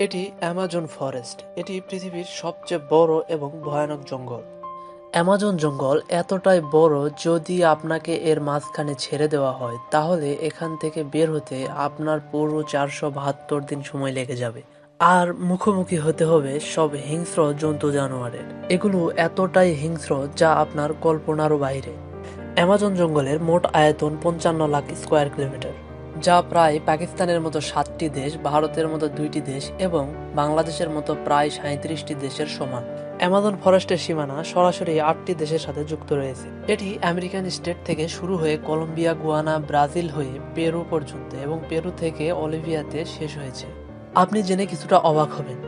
এটি Amazon forest. এটি পৃথিবীর সবচেয়ে বড় এবং ভয়ানক জঙ্গল। অ্যামাজন জঙ্গল এতটাই বড়, যদি আপনাকে এর মাঝখানে ছেড়ে দেওয়া হয় তাহলে এখান থেকে বের হতে আপনার পুরো 472 দিন সময় লেগে যাবে। আর মুখোমুখি হতে হবে সব হিংস্র জন্তু জানোয়ারের। এগুলো এতটাই হিংস্র যা আপনার কল্পনারও বাইরে। অ্যামাজন জঙ্গলের মোট আয়তন 55 লাখ স্কোয়ার কিলোমিটার, যা প্রায় পাকিস্তানের মতো 7টি দেশ, ভারতের মতো 2টি দেশ এবং বাংলাদেশের মতো প্রায় 37টি দেশের সমান। অ্যামাজন ফরেস্টের সীমানা সরাসরি 8টি দেশের সাথে যুক্ত রয়েছে। এটি আমেরিকান স্টেট থেকে শুরু হয়ে কলম্বিয়া, গুয়ানা, ব্রাজিল হয়ে পেরু পর্যন্ত এবং পেরু থেকে অলিভিয়াতে শেষ হয়েছে। আপনি জেনে কিছুটা অবাক হবেন,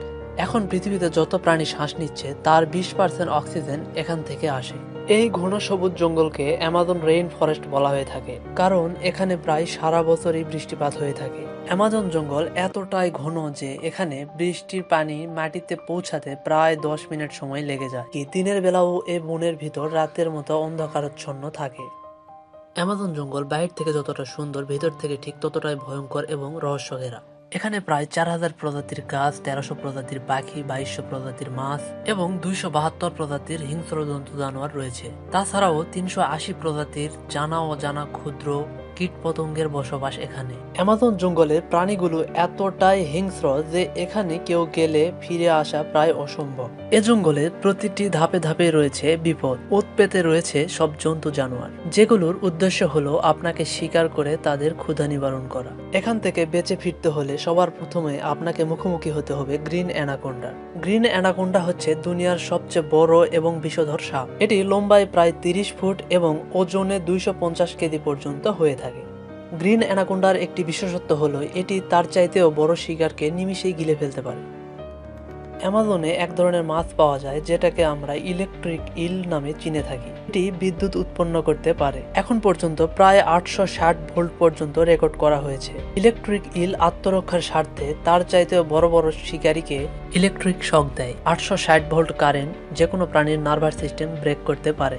এখন পৃথিবীতে যত প্রাণী শ্বাস নিচ্ছে তার 20% অক্সিজেন এখান থেকে আসে। এই ঘন সবুজ জঙ্গলকে অ্যামাজন রেইন ফরেস্ট বলা হয়ে থাকে, কারণ এখানে প্রায় সারা বছরই বৃষ্টিপাত হয়ে থাকে। অ্যামাজন জঙ্গল এতটাই ঘন যে এখানে বৃষ্টির পানি মাটিতে পৌঁছাতে প্রায় 10 মিনিট সময় লেগে যায়। দিনের বেলাও এই বনের ভিতর রাতের মতো অন্ধকারাচ্ছন্ন থাকে। অ্যামাজন জঙ্গল বাইরে থেকে যতটা সুন্দর, ভেতর থেকে ঠিক ততটাই ভয়ঙ্কর এবং রহস্য ঘেরা। এখানে প্রায় 4000 প্রজাতির গাছ, 1300 প্রজাতির পাখি, 2200 প্রজাতির মাছ এবং 272 প্রজাতির হিংস্র জন্তু জানোয়ার রয়েছে। তাছাড়াও 380 প্রজাতির জানা অজানা ক্ষুদ্র কীট পতঙ্গের বসবাস এখানে। অ্যামাজন জঙ্গলের প্রাণীগুলো এতটাই হিংস্র যে এখানে কেউ গেলে ফিরে আসা প্রায় অসম্ভব। এ জঙ্গলের প্রতিটি ধাপে ধাপে রয়েছে বিপদ। ওত পেতে রয়েছে সব জন্তু জানোয়ার, যেগুলোর উদ্দেশ্য হলো আপনাকে শিকার করে তাদের ক্ষুধা নিবারণ করা। এখান থেকে বেঁচে ফিরতে হলে সবার প্রথমে আপনাকে মুখোমুখি হতে হবে গ্রিন অ্যানাকোন্ডা। গ্রিন অ্যানাকোন্ডা হচ্ছে দুনিয়ার সবচেয়ে বড় এবং বিষধর সাপ। এটি লম্বায় প্রায় 30 ফুট এবং ওজনে 250 কেজি পর্যন্ত হয়ে থাকে। গ্রিন অ্যানাকোন্ডার একটি বিশেষত্ব হলো এটি তার চাইতেও বড় শিকারকে নিমিষেই গিলে ফেলতে পারে। অ্যামাজনে এক ধরনের মাছ পাওয়া যায় যেটাকে আমরা ইলেকট্রিক ইল নামে চিনে থাকি। এটি বিদ্যুৎ উৎপন্ন করতে পারে। এখন পর্যন্ত প্রায় 860 ভোল্ট পর্যন্ত রেকর্ড করা হয়েছে। ইলেকট্রিক ইল আত্মরক্ষার স্বার্থে তার চাইতেও বড় বড় শিকারীকে ইলেকট্রিক শক দেয়। 860 ভোল্ট কারেন্ট যে কোনো প্রাণীর নার্ভাস সিস্টেম ব্রেক করতে পারে,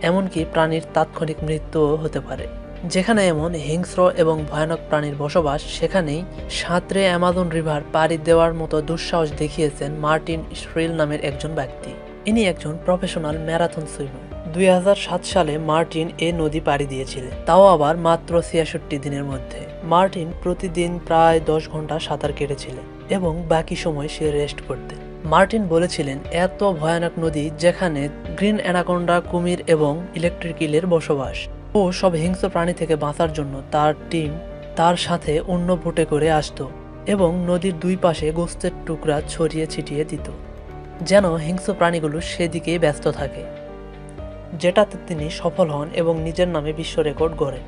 এমনকি প্রাণীর তাৎক্ষণিক মৃত্যুও হতে পারে। যেখানে এমন হিংস্র এবং ভয়ানক প্রাণীর বসবাস, সেখানেই সাঁতরে অ্যামাজন রিভার পাড়ি দেওয়ার মতো দুঃসাহস দেখিয়েছেন মার্টিন শ্রিল নামের একজন ব্যক্তি। ইনি একজন প্রফেশনাল ম্যারাথন সুইমার। 2007 সালে মার্টিন এ নদী পাড়ি দিয়েছিলেন, তাও আবার মাত্র 66 দিনের মধ্যে। মার্টিন প্রতিদিন প্রায় 10 ঘন্টা সাঁতার কেটেছিলেন এবং বাকি সময় সে রেস্ট করতেন। মার্টিন বলেছিলেন, এত ভয়ানক নদী যেখানে গ্রিন অ্যানাকোন্ডা, কুমির এবং ইলেকট্রিক ইলের বসবাস। ও সব হিংস্র প্রাণী থেকে বাঁচার জন্য তার টিম তার সাথে অন্য বোটে করে আসতো এবং নদীর দুই পাশে গোস্তের টুকরা ছড়িয়ে ছিটিয়ে দিত, যেন হিংস্র প্রাণীগুলো সেদিকেই ব্যস্ত থাকে। যেটাতে তিনি সফল হন এবং নিজের নামে বিশ্ব রেকর্ড গড়েন।